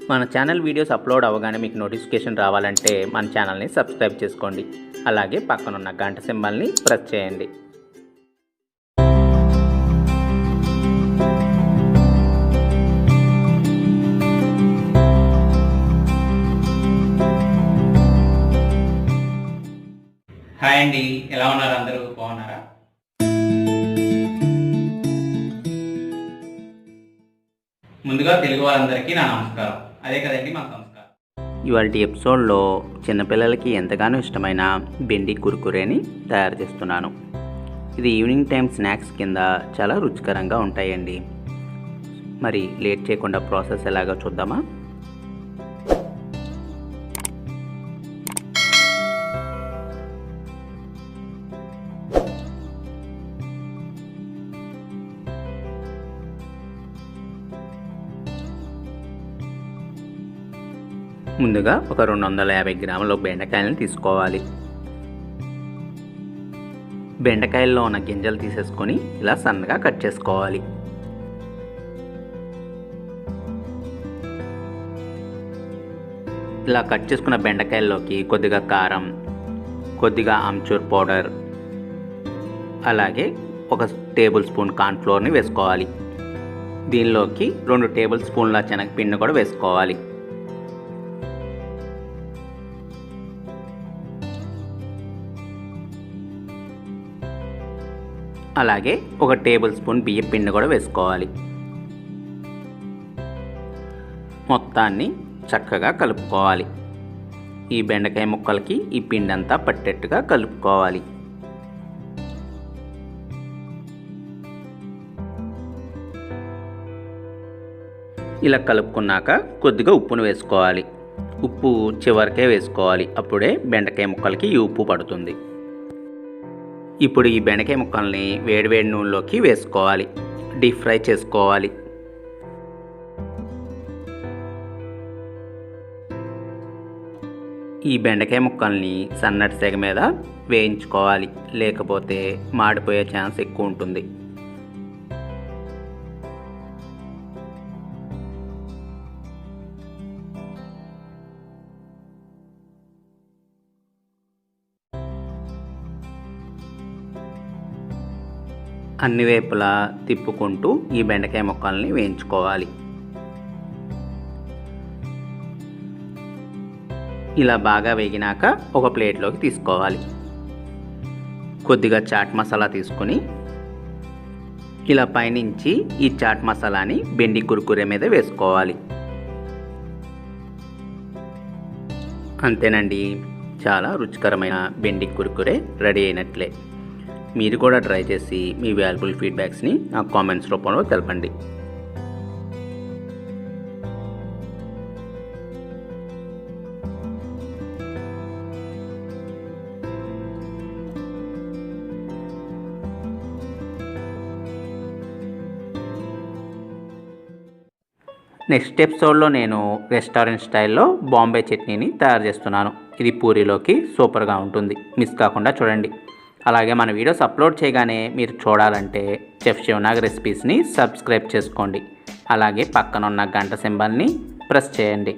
మన channel videos upload అవ్వగానే మీకు నోటిఫికేషన్ రావాలంటే మన ఛానల్ని సబ్స్క్రైబ్ చేసుకోండి. అలాగే పక్కనున్న గంట సింబల్ని ప్రెస్ చేయండి. హాయ్ అండి, ఎలా ఉన్నారు? అందరూ బాగున్నారా? ముందుగా తెలుగు వారందరికీ నా నమస్కారం. అదే కదండి మన సంస్కారం. ఇవాళ ఎపిసోడ్లో చిన్నపిల్లలకి ఎంతగానో ఇష్టమైన బెండి కుర్కురేని తయారు చేస్తున్నాను. ఇది ఈవినింగ్ టైం స్నాక్స్ కింద చాలా రుచికరంగా ఉంటాయండి. మరి లేట్ చేయకుండా ప్రాసెస్ ఎలాగో చూద్దామా? ముందుగా ఒక 250 గ్రాముల బెండకాయలను తీసుకోవాలి. బెండకాయల్లో ఉన్న గింజలు తీసేసుకొని ఇలా సన్నగా కట్ చేసుకోవాలి. ఇలా కట్ చేసుకున్న బెండకాయల్లోకి కొద్దిగా కారం, కొద్దిగా ఆమ్చూర్ పౌడర్, అలాగే 1 టేబుల్ స్పూన్ కార్న్ఫ్లోర్ని వేసుకోవాలి. దీనిలోకి 2 టేబుల్ స్పూన్ల శనగపిండిని కూడా వేసుకోవాలి. అలాగే 1 టేబుల్ స్పూన్ బియ్యం పిండి కూడా వేసుకోవాలి. మొత్తాన్ని చక్కగా కలుపుకోవాలి. ఈ బెండకాయ ముక్కలకి ఈ పిండి అంతా పట్టేట్టుగా కలుపుకోవాలి. ఇలా కలుపుకున్నాక కొద్దిగా ఉప్పును వేసుకోవాలి. ఉప్పు చివరికే వేసుకోవాలి, అప్పుడే బెండకాయ ముక్కలకి ఈ ఉప్పు పడుతుంది. ఇప్పుడు ఈ బెండకాయ ముక్కల్ని వేడివేడి నూనెలోకి వేసుకోవాలి. డీప్ ఫ్రై చేసుకోవాలి. ఈ బెండకాయ ముక్కల్ని సన్నటి సెగ మీద వేయించుకోవాలి, లేకపోతే మాడిపోయే ఛాన్స్ ఎక్కువ ఉంటుంది. అన్ని వైపులా తిప్పుకుంటూ ఈ బెండకాయ ముక్కల్ని వేయించుకోవాలి. ఇలా బాగా వేగినాక ఒక ప్లేట్లోకి తీసుకోవాలి. కొద్దిగా చాట్ మసాలా తీసుకొని ఇలా పైనుంచి ఈ చాట్ మసాలాని బెండి కుర్కురే మీద వేసుకోవాలి. అంతేనండి, చాలా రుచికరమైన బెండి కుర్కురే రెడీ అయినట్లే. మీరు కూడా ట్రై చేసి మీ వాల్యుబుల్ ఫీడ్బ్యాక్స్ని నాకు కామెంట్స్ రూపంలో తెలపండి. నెక్స్ట్ ఎపిసోడ్లో నేను రెస్టారెంట్ స్టైల్లో బాంబే చట్నీని తయారు చేస్తున్నాను. ఇది పూరీలోకి సూపర్గా ఉంటుంది. మిస్ కాకుండా చూడండి. అలాగే మన వీడియోస్ అప్లోడ్ చేయగానే మీరు చూడాలంటే చెఫ్ శివ నాగ్ రెసిపీస్ని సబ్స్క్రైబ్ చేసుకోండి. అలాగే పక్కనున్న గంట సింబల్ని ప్రెస్ చేయండి.